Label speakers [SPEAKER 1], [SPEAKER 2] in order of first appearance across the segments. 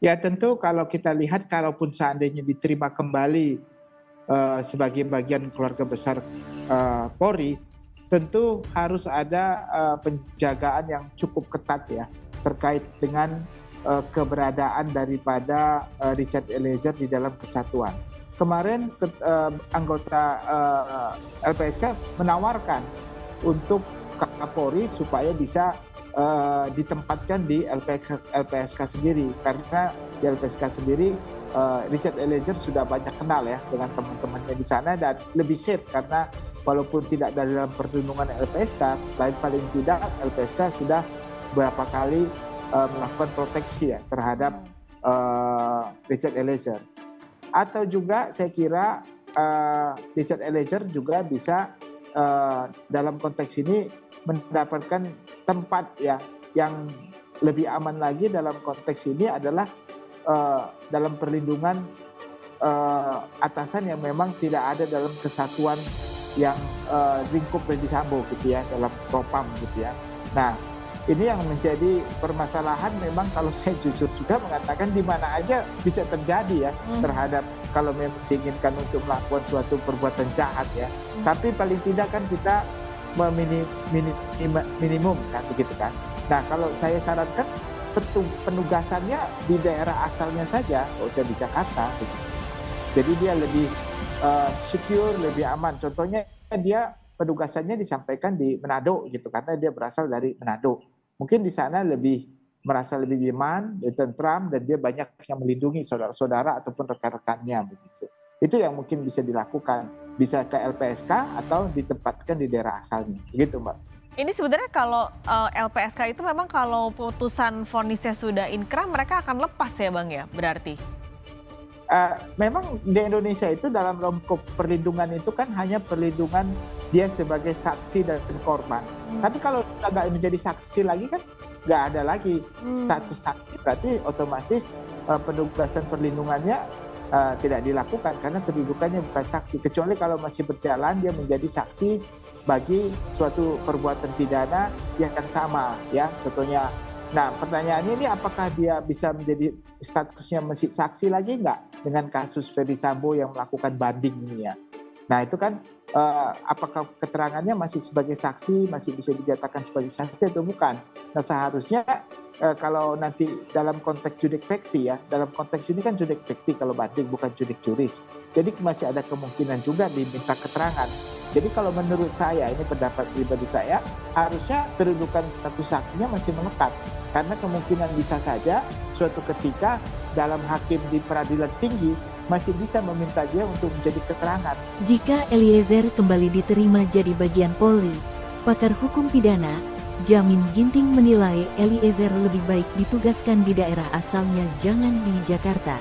[SPEAKER 1] Ya tentu kalau kita lihat kalaupun seandainya diterima kembali sebagai bagian keluarga besar Polri, tentu harus ada penjagaan yang cukup ketat ya terkait dengan keberadaan daripada Richard Eliezer di dalam kesatuan. Kemarin anggota LPSK menawarkan untuk Kapolri supaya bisa ditempatkan di LPSK sendiri, karena di LPSK sendiri Richard Eliezer sudah banyak kenal ya dengan teman-temannya di sana dan lebih safe karena walaupun tidak dalam perlindungan LPSK, paling tidak LPSK sudah beberapa kali melakukan proteksi ya terhadap Richard Eliezer. Atau juga saya kira Richard Eliezer juga bisa dalam konteks ini mendapatkan tempat ya yang lebih aman lagi dalam konteks ini adalah dalam perlindungan atasan yang memang tidak ada dalam kesatuan yang lingkup Verdi Sambo gitu ya, dalam Propam gitu ya. Nah, ini yang menjadi permasalahan memang kalau saya jujur juga mengatakan di mana aja bisa terjadi ya terhadap kalau memang diinginkan untuk melakukan suatu perbuatan jahat ya. Tapi paling tidak kan kita minimum kan begitu kan. Nah, kalau saya sarankan penugasannya di daerah asalnya saja, kalau saya di Jakarta gitu. Jadi dia lebih secure, lebih aman. Contohnya dia penugasannya disampaikan di Manado gitu karena dia berasal dari Manado. Mungkin di sana merasa lebih nyaman, lebih tentram, dan dia banyak yang melindungi saudara-saudara ataupun rekan-rekannya begitu. Itu yang mungkin bisa dilakukan, bisa ke LPSK atau ditempatkan di daerah asalnya, begitu Mbak.
[SPEAKER 2] Ini sebenarnya kalau LPSK itu memang kalau putusan vonisnya sudah inkrah mereka akan lepas ya Bang ya berarti?
[SPEAKER 1] Memang di Indonesia itu dalam lingkup perlindungan itu kan hanya perlindungan dia sebagai saksi dan korban. Tapi kalau nggak menjadi saksi lagi kan nggak ada lagi status saksi, berarti otomatis penugasan perlindungannya tidak dilakukan karena kedudukannya bukan saksi. Kecuali kalau masih berjalan dia menjadi saksi bagi suatu perbuatan pidana yang sama ya, contohnya. Nah, pertanyaannya ini apakah dia bisa menjadi statusnya masih saksi lagi nggak dengan kasus Verdi Sambo yang melakukan banding ini ya. Nah, itu kan apakah keterangannya masih sebagai saksi, masih bisa dinyatakan sebagai saksi atau bukan. Nah, seharusnya kalau nanti dalam konteks judik fikti ya, dalam konteks ini kan judik fikti kalau banding bukan judik juris. Jadi masih ada kemungkinan juga diminta keterangan. Jadi kalau menurut saya, ini pendapat pribadi saya, harusnya kedudukan status saksinya masih melekat. Karena kemungkinan bisa saja suatu ketika dalam hakim di peradilan tinggi masih bisa meminta dia untuk menjadi keterangan.
[SPEAKER 3] Jika Eliezer kembali diterima jadi bagian Polri, pakar hukum pidana, Jamin Ginting menilai Eliezer lebih baik ditugaskan di daerah asalnya, jangan di Jakarta.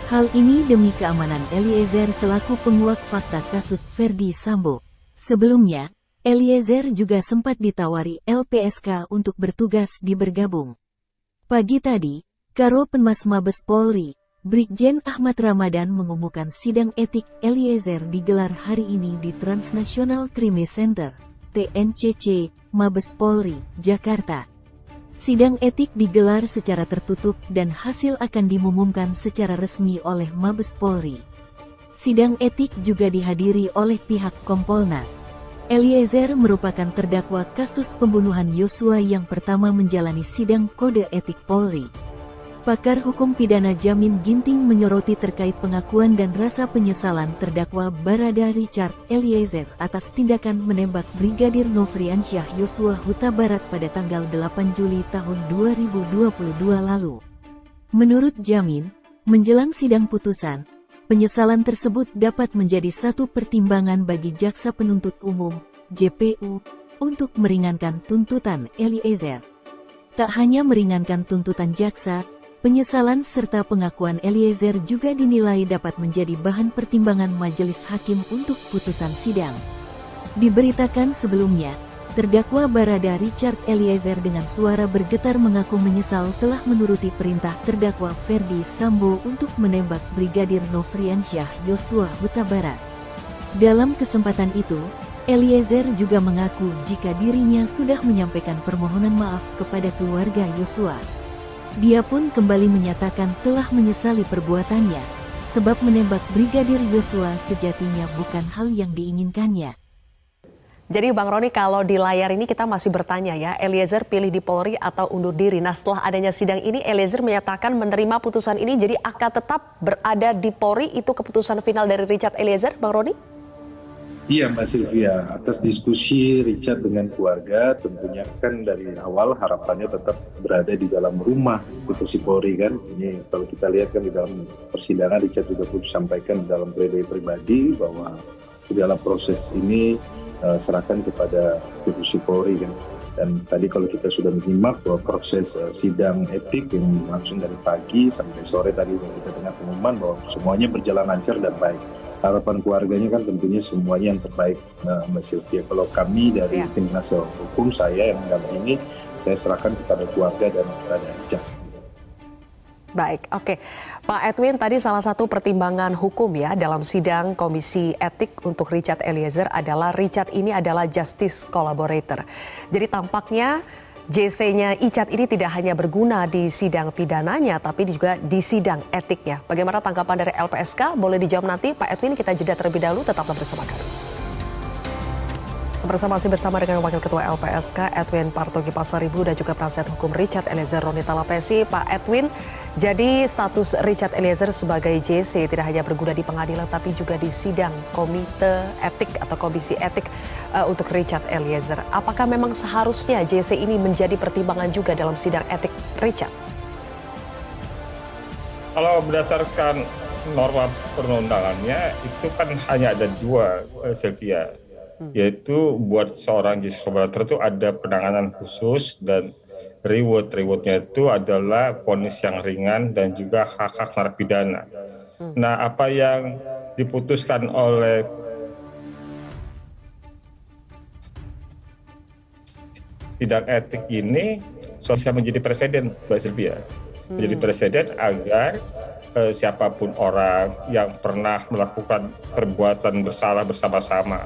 [SPEAKER 3] Hal ini demi keamanan Eliezer selaku penguak fakta kasus Verdi Sambo. Sebelumnya, Eliezer juga sempat ditawari LPSK untuk bertugas di Bergabung. Pagi tadi, Karo Penmas Mabes Polri, Brigjen Ahmad Ramadan mengumumkan sidang etik Eliezer digelar hari ini di Transnational Crime Center, TNCC, Mabes Polri, Jakarta. Sidang etik digelar secara tertutup dan hasil akan diumumkan secara resmi oleh Mabes Polri. Sidang etik juga dihadiri oleh pihak Kompolnas. Eliezer merupakan terdakwa kasus pembunuhan Yosua yang pertama menjalani sidang kode etik Polri. Pakar hukum pidana Jamin Ginting menyoroti terkait pengakuan dan rasa penyesalan terdakwa Barada Richard Eliezer atas tindakan menembak Brigadir Nofriansyah Yosua Huta Barat pada tanggal 8 Juli tahun 2022 lalu. Menurut Jamin, menjelang sidang putusan, penyesalan tersebut dapat menjadi satu pertimbangan bagi Jaksa Penuntut Umum, JPU, untuk meringankan tuntutan Eliezer. Tak hanya meringankan tuntutan jaksa, penyesalan serta pengakuan Eliezer juga dinilai dapat menjadi bahan pertimbangan majelis hakim untuk putusan sidang. Diberitakan sebelumnya, terdakwa Barada Richard Eliezer dengan suara bergetar mengaku menyesal telah menuruti perintah terdakwa Verdi Sambo untuk menembak Brigadir Nofriansyah Yosua Huta Barat. Dalam kesempatan itu, Eliezer juga mengaku jika dirinya sudah menyampaikan permohonan maaf kepada keluarga Yosua. Dia pun kembali menyatakan telah menyesali perbuatannya, sebab menembak Brigadir Yosua sejatinya bukan hal yang diinginkannya.
[SPEAKER 4] Jadi Bang Roni, kalau di layar ini kita masih bertanya ya, Eliezer pilih di Polri atau undur diri. Nah, setelah adanya sidang ini, Eliezer menyatakan menerima putusan ini, jadi akan tetap berada di Polri. Itu keputusan final dari Richard Eliezer, Bang Roni?
[SPEAKER 5] Iya Mbak Sylvia, atas diskusi Richard dengan keluarga tentunya kan dari awal harapannya tetap berada di dalam rumah institusi Polri kan. Ini kalau kita lihat kan di dalam persidangan Richard juga pun sampaikan di dalam pledoi pribadi bahwa segala proses ini serahkan kepada institusi Polri kan. Dan tadi kalau kita sudah menyimak bahwa proses sidang etik yang langsung dari pagi sampai sore tadi kita dengar pengumuman bahwa semuanya berjalan lancar dan baik. Harapan keluarganya kan tentunya semuanya yang terbaik, Mbak Sylvia. Kalau kami dari tim penasihat hukum, saya yang dalam ini, saya serahkan kepada keluarga dan kepada Richard.
[SPEAKER 4] Baik, oke. Pak Edwin, tadi salah satu pertimbangan hukum ya dalam sidang Komisi Etik untuk Richard Eliezer adalah Richard ini adalah justice collaborator. Jadi tampaknya JC-nya Icat ini tidak hanya berguna di sidang pidananya, tapi juga di sidang etiknya. Bagaimana tanggapan dari LPSK? Boleh dijawab nanti, Pak Edwin. Kita jeda terlebih dahulu, tetaplah bersama kami. Masih bersama dengan Wakil Ketua LPSK Edwin Partogi Pasaribu dan juga penasihat hukum Richard Eliezer Roni Talapesi. Pak Edwin, jadi status Richard Eliezer sebagai JC tidak hanya berguna di pengadilan tapi juga di sidang komite etik atau komisi etik untuk Richard Eliezer. Apakah memang seharusnya JC ini menjadi pertimbangan juga dalam sidang etik Richard?
[SPEAKER 6] Kalau berdasarkan norma perundangannya itu kan hanya ada dua, Sylvia. Yaitu buat seorang justice collaborator itu ada penanganan khusus dan rewardnya itu adalah vonis yang ringan dan juga hak-hak narapidana. Nah, apa yang diputuskan oleh sidang etik ini bisa menjadi presiden, Mbak Sylvia. Menjadi presiden agar siapapun orang yang pernah melakukan perbuatan bersalah bersama-sama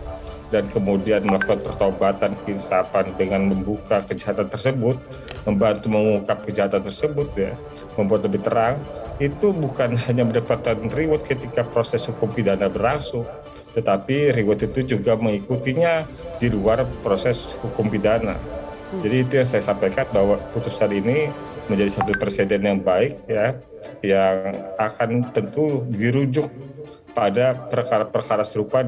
[SPEAKER 6] dan kemudian melakukan pertobatan keinsapan dengan membuka kejahatan tersebut, membantu mengungkap kejahatan tersebut ya, membuat lebih terang, itu bukan hanya mendapatkan reward ketika proses hukum pidana berlangsung, tetapi reward itu juga mengikutinya di luar proses hukum pidana. Jadi itu yang saya sampaikan bahwa putusan ini menjadi satu presiden yang baik ya, yang akan tentu dirujuk pada perkara-perkara serupa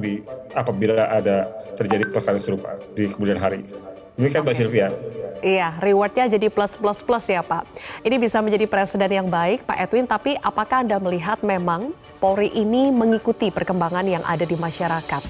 [SPEAKER 6] apabila ada terjadi perkara serupa di kemudian hari. Demikian Mbak Sylvia.
[SPEAKER 4] Iya, rewardnya jadi plus ya Pak. Ini bisa menjadi presiden yang baik Pak Edwin, tapi apakah Anda melihat memang Polri ini mengikuti perkembangan yang ada di masyarakat?